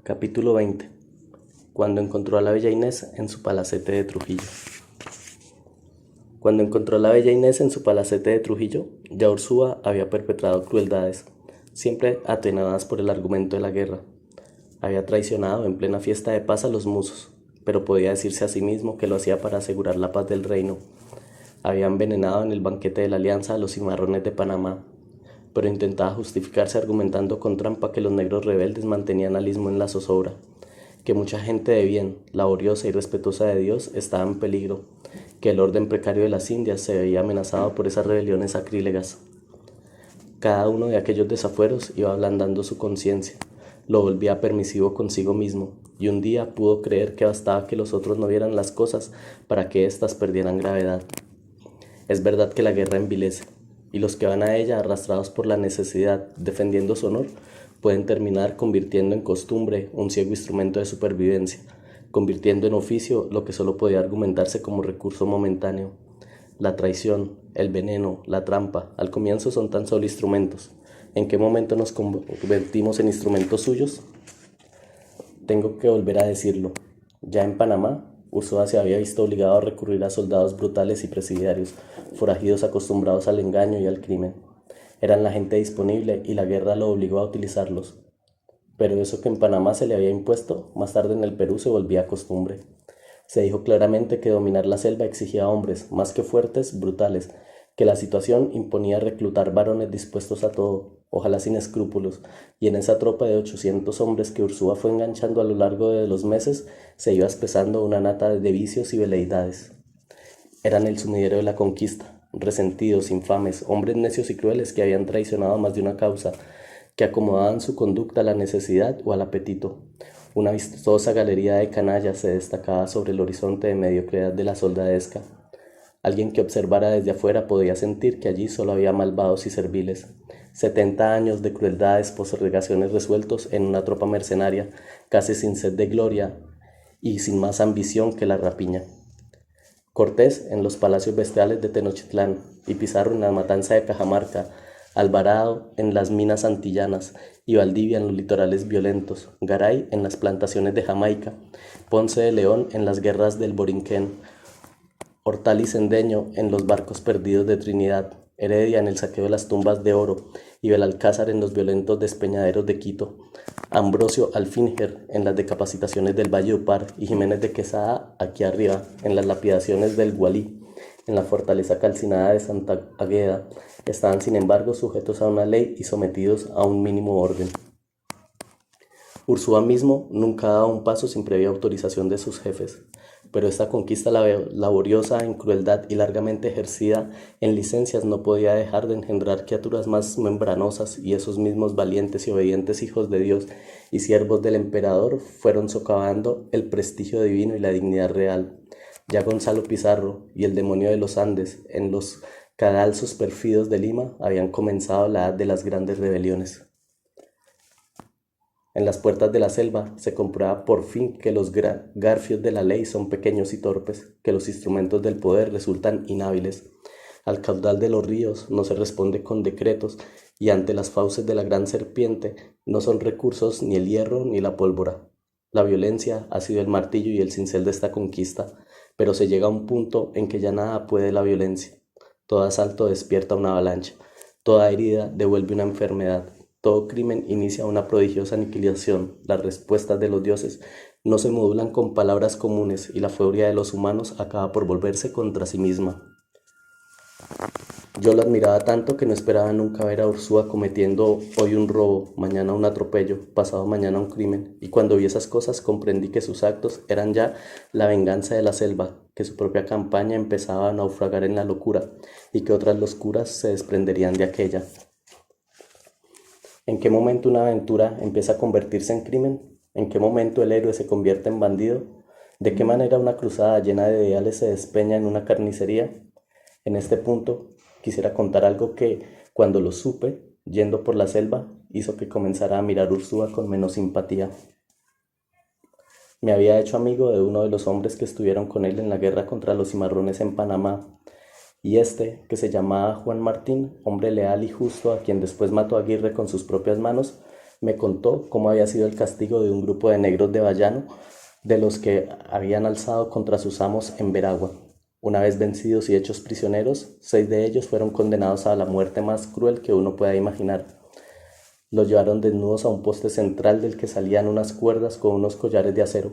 Capítulo 20. Cuando encontró a la bella Inés en su palacete de Trujillo. Cuando encontró a la bella Inés en su palacete de Trujillo, ya Ursúa había perpetrado crueldades, siempre atenuadas por el argumento de la guerra. Había traicionado en plena fiesta de paz a los musos, pero podía decirse a sí mismo que lo hacía para asegurar la paz del reino. Había envenenado en el banquete de la alianza a los cimarrones de Panamá, pero intentaba justificarse argumentando con trampa que los negros rebeldes mantenían al istmo en la zozobra, que mucha gente de bien, laboriosa y respetuosa de Dios estaba en peligro, que el orden precario de las Indias se veía amenazado por esas rebeliones sacrílegas. Cada uno de aquellos desafueros iba ablandando su conciencia, lo volvía permisivo consigo mismo, y un día pudo creer que bastaba que los otros no vieran las cosas para que éstas perdieran gravedad. Es verdad que la guerra envilece, y los que van a ella arrastrados por la necesidad, defendiendo su honor, pueden terminar convirtiendo en costumbre un ciego instrumento de supervivencia, convirtiendo en oficio lo que solo podía argumentarse como recurso momentáneo. La traición, el veneno, la trampa, al comienzo son tan solo instrumentos. ¿En qué momento nos convertimos en instrumentos suyos? Tengo que volver a decirlo. Ya en Panamá, Ursúa se había visto obligado a recurrir a soldados brutales y presidiarios, forajidos acostumbrados al engaño y al crimen. Eran la gente disponible y la guerra lo obligó a utilizarlos. Pero eso que en Panamá se le había impuesto, más tarde en el Perú se volvía costumbre. Se dijo claramente que dominar la selva exigía hombres, más que fuertes, brutales, que la situación imponía reclutar varones dispuestos a todo, ojalá sin escrúpulos, y en esa tropa de 800 hombres que Ursúa fue enganchando a lo largo de los meses, se iba espesando una nata de vicios y veleidades. Eran el sumidero de la conquista, resentidos, infames, hombres necios y crueles que habían traicionado más de una causa, que acomodaban su conducta a la necesidad o al apetito. Una vistosa galería de canallas se destacaba sobre el horizonte de mediocridad de la soldadesca. Alguien que observara desde afuera podía sentir que allí solo había malvados y serviles. 70 años de crueldades, postergaciones resueltos en una tropa mercenaria, casi sin sed de gloria y sin más ambición que la rapiña. Cortés en los palacios bestiales de Tenochtitlán y Pizarro en la matanza de Cajamarca, Alvarado en las minas antillanas y Valdivia en los litorales violentos, Garay en las plantaciones de Jamaica, Ponce de León en las guerras del Borinquén, Hortal y Cendeño en los barcos perdidos de Trinidad, Heredia en el saqueo de las tumbas de oro y Belalcázar en los violentos despeñaderos de Quito, Ambrosio Alfínger en las decapitaciones del Valle de Upar y Jiménez de Quesada aquí arriba en las lapidaciones del Gualí, en la fortaleza calcinada de Santa Águeda, estaban sin embargo sujetos a una ley y sometidos a un mínimo orden. Ursúa mismo nunca daba un paso sin previa autorización de sus jefes, pero esta conquista laboriosa en crueldad y largamente ejercida en licencias no podía dejar de engendrar criaturas más membranosas, y esos mismos valientes y obedientes hijos de Dios y siervos del emperador fueron socavando el prestigio divino y la dignidad real. Ya Gonzalo Pizarro y el demonio de los Andes en los cadalsos pérfidos de Lima habían comenzado la edad de las grandes rebeliones. En las puertas de la selva se comprueba por fin que los garfios de la ley son pequeños y torpes, que los instrumentos del poder resultan inhábiles. Al caudal de los ríos no se responde con decretos, y ante las fauces de la gran serpiente no son recursos ni el hierro ni la pólvora. La violencia ha sido el martillo y el cincel de esta conquista, pero se llega a un punto en que ya nada puede la violencia. Todo asalto despierta una avalancha, toda herida devuelve una enfermedad. Todo crimen inicia una prodigiosa aniquilación. Las respuestas de los dioses no se modulan con palabras comunes y la furia de los humanos acaba por volverse contra sí misma. Yo lo admiraba tanto que no esperaba nunca ver a Ursúa cometiendo hoy un robo, mañana un atropello, pasado mañana un crimen, y cuando vi esas cosas comprendí que sus actos eran ya la venganza de la selva, que su propia campaña empezaba a naufragar en la locura y que otras locuras se desprenderían de aquella. ¿En qué momento una aventura empieza a convertirse en crimen? ¿En qué momento el héroe se convierte en bandido? ¿De qué manera una cruzada llena de ideales se despeña en una carnicería? En este punto quisiera contar algo que, cuando lo supe, yendo por la selva, hizo que comenzara a mirar a Ursúa con menos simpatía. Me había hecho amigo de uno de los hombres que estuvieron con él en la guerra contra los cimarrones en Panamá, y que se llamaba Juan Martín, hombre leal y justo a quien después mató Aguirre con sus propias manos, Me contó cómo había sido el castigo de un grupo de negros de Bayano, de los que habían alzado contra sus amos en Veragua. Una vez vencidos y hechos prisioneros, 6 de ellos fueron condenados a la muerte más cruel que uno pueda imaginar. Los llevaron desnudos a un poste central del que salían unas cuerdas con unos collares de acero.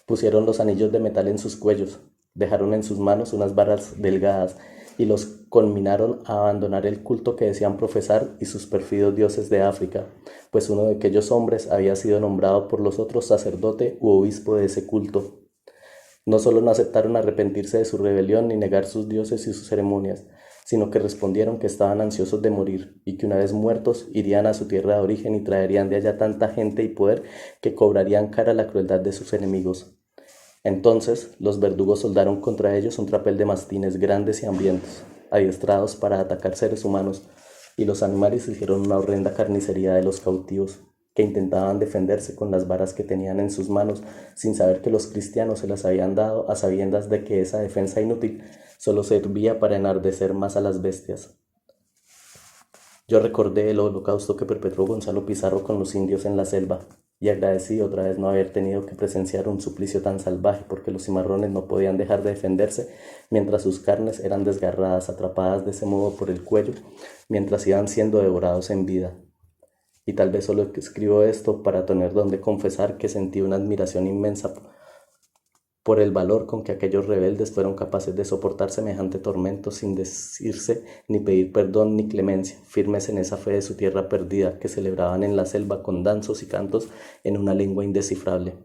Pusieron los anillos de metal en sus cuellos, dejaron en sus manos unas varas delgadas y los conminaron a abandonar el culto que decían profesar y sus pérfidos dioses de África, pues uno de aquellos hombres había sido nombrado por los otros sacerdote u obispo de ese culto. No solo no aceptaron arrepentirse de su rebelión ni negar sus dioses y sus ceremonias, sino que respondieron que estaban ansiosos de morir y que una vez muertos irían a su tierra de origen y traerían de allá tanta gente y poder que cobrarían cara la crueldad de sus enemigos. Entonces los verdugos soldaron contra ellos un tropel de mastines grandes y hambrientos, adiestrados para atacar seres humanos, y los animales hicieron una horrenda carnicería de los cautivos, que intentaban defenderse con las varas que tenían en sus manos, sin saber que los cristianos se las habían dado a sabiendas de que esa defensa inútil solo servía para enardecer más a las bestias. Yo recordé el holocausto que perpetró Gonzalo Pizarro con los indios en la selva, y agradecí otra vez no haber tenido que presenciar un suplicio tan salvaje, porque los cimarrones no podían dejar de defenderse mientras sus carnes eran desgarradas, atrapadas de ese modo por el cuello, mientras iban siendo devorados en vida. Y tal vez solo escribo esto para tener donde confesar que sentí una admiración inmensa por el valor con que aquellos rebeldes fueron capaces de soportar semejante tormento sin decirse ni pedir perdón ni clemencia, firmes en esa fe de su tierra perdida que celebraban en la selva con danzos y cantos en una lengua indescifrable.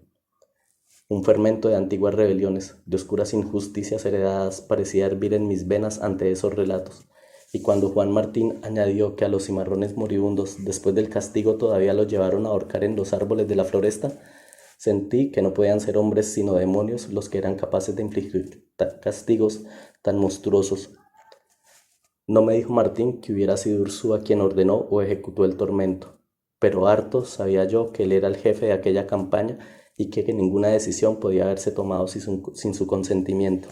Un fermento de antiguas rebeliones, de oscuras injusticias heredadas, parecía hervir en mis venas ante esos relatos. Y cuando Juan Martín añadió que a los cimarrones moribundos, después del castigo, todavía los llevaron a ahorcar en los árboles de la floresta, sentí que no podían ser hombres sino demonios los que eran capaces de infligir castigos tan monstruosos. No me dijo Martín que hubiera sido Ursúa quien ordenó o ejecutó el tormento, pero harto sabía yo que él era el jefe de aquella campaña y que ninguna decisión podía haberse tomado sin su consentimiento.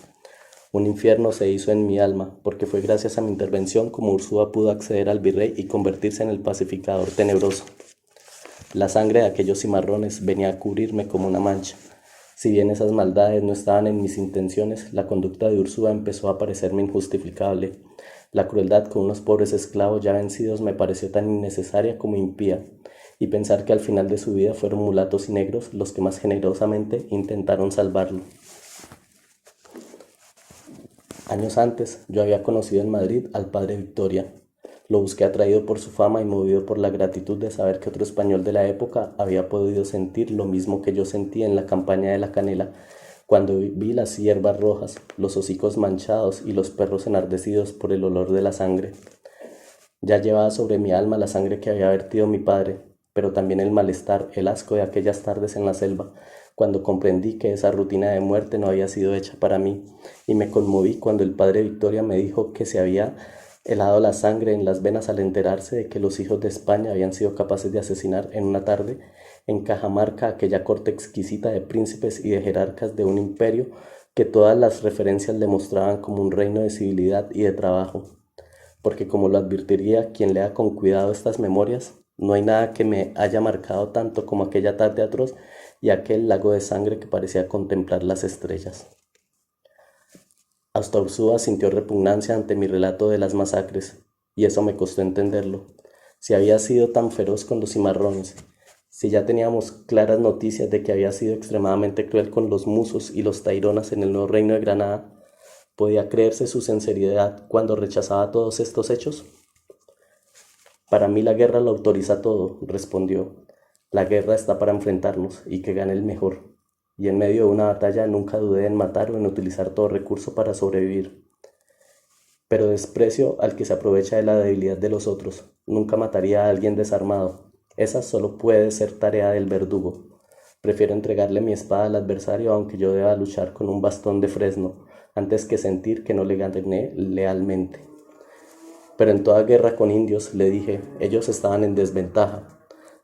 Un infierno se hizo en mi alma, porque fue gracias a mi intervención como Ursúa pudo acceder al virrey y convertirse en el pacificador tenebroso. La sangre de aquellos cimarrones venía a cubrirme como una mancha. Si bien esas maldades no estaban en mis intenciones, la conducta de Ursúa empezó a parecerme injustificable. La crueldad con unos pobres esclavos ya vencidos me pareció tan innecesaria como impía, y pensar que al final de su vida fueron mulatos y negros los que más generosamente intentaron salvarlo. Años antes, yo había conocido en Madrid al padre Victoria. Lo busqué atraído por su fama y movido por la gratitud de saber que otro español de la época había podido sentir lo mismo que yo sentí en la campaña de la Canela, cuando vi las hierbas rojas, los hocicos manchados y los perros enardecidos por el olor de la sangre. Ya llevaba sobre mi alma la sangre que había vertido mi padre, pero también el malestar, el asco de aquellas tardes en la selva, cuando comprendí que esa rutina de muerte no había sido hecha para mí, y me conmoví cuando el padre Victoria me dijo que se había helado la sangre en las venas al enterarse de que los hijos de España habían sido capaces de asesinar en una tarde en Cajamarca aquella corte exquisita de príncipes y de jerarcas de un imperio que todas las referencias le mostraban como un reino de civilidad y de trabajo. Porque como lo advertiría quien lea con cuidado estas memorias, no hay nada que me haya marcado tanto como aquella tarde atroz y aquel lago de sangre que parecía contemplar las estrellas. Hasta Ursúa sintió repugnancia ante mi relato de las masacres, y eso me costó entenderlo. Si había sido tan feroz con los cimarrones, si ya teníamos claras noticias de que había sido extremadamente cruel con los musos y los taironas en el nuevo reino de Granada, ¿podía creerse su sinceridad cuando rechazaba todos estos hechos? Para mí la guerra lo autoriza todo, respondió. La guerra está para enfrentarnos y que gane el mejor. Y en medio de una batalla nunca dudé en matar o en utilizar todo recurso para sobrevivir. Pero desprecio al que se aprovecha de la debilidad de los otros. Nunca mataría a alguien desarmado. Esa solo puede ser tarea del verdugo. Prefiero entregarle mi espada al adversario aunque yo deba luchar con un bastón de fresno, antes que sentir que no le gané lealmente. Pero en toda guerra con indios, le dije, ellos estaban en desventaja,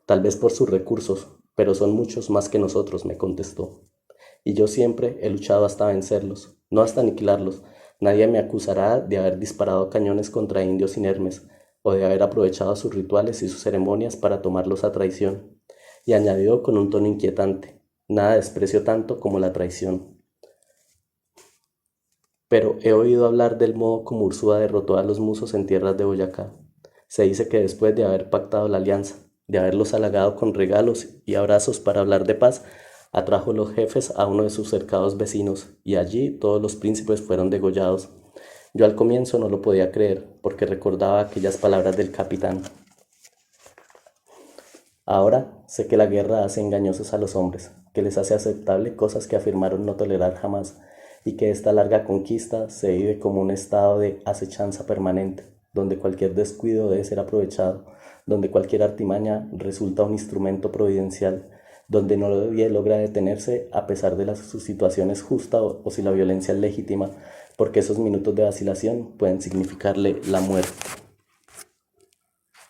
tal vez por sus recursos, pero son muchos más que nosotros, me contestó. Y yo siempre he luchado hasta vencerlos, no hasta aniquilarlos. Nadie me acusará de haber disparado cañones contra indios inermes. o de haber aprovechado sus rituales y sus ceremonias para tomarlos a traición. Y añadió con un tono inquietante: nada desprecio tanto como la traición. Pero he oído hablar del modo como Ursúa derrotó a los musos en tierras de Boyacá. Se dice que después de haber pactado la alianza, de haberlos halagado con regalos y abrazos para hablar de paz, atrajo los jefes a uno de sus cercados vecinos, y allí todos los príncipes fueron degollados. Yo al comienzo no lo podía creer, porque recordaba aquellas palabras del capitán. Ahora sé que la guerra hace engañosos a los hombres, que les hace aceptable cosas que afirmaron no tolerar jamás, y que esta larga conquista se vive como un estado de acechanza permanente, donde cualquier descuido debe ser aprovechado, donde cualquier artimaña resulta un instrumento providencial, donde nadie logra detenerse a pesar de su situación es justa o si la violencia es legítima, porque esos minutos de vacilación pueden significarle la muerte.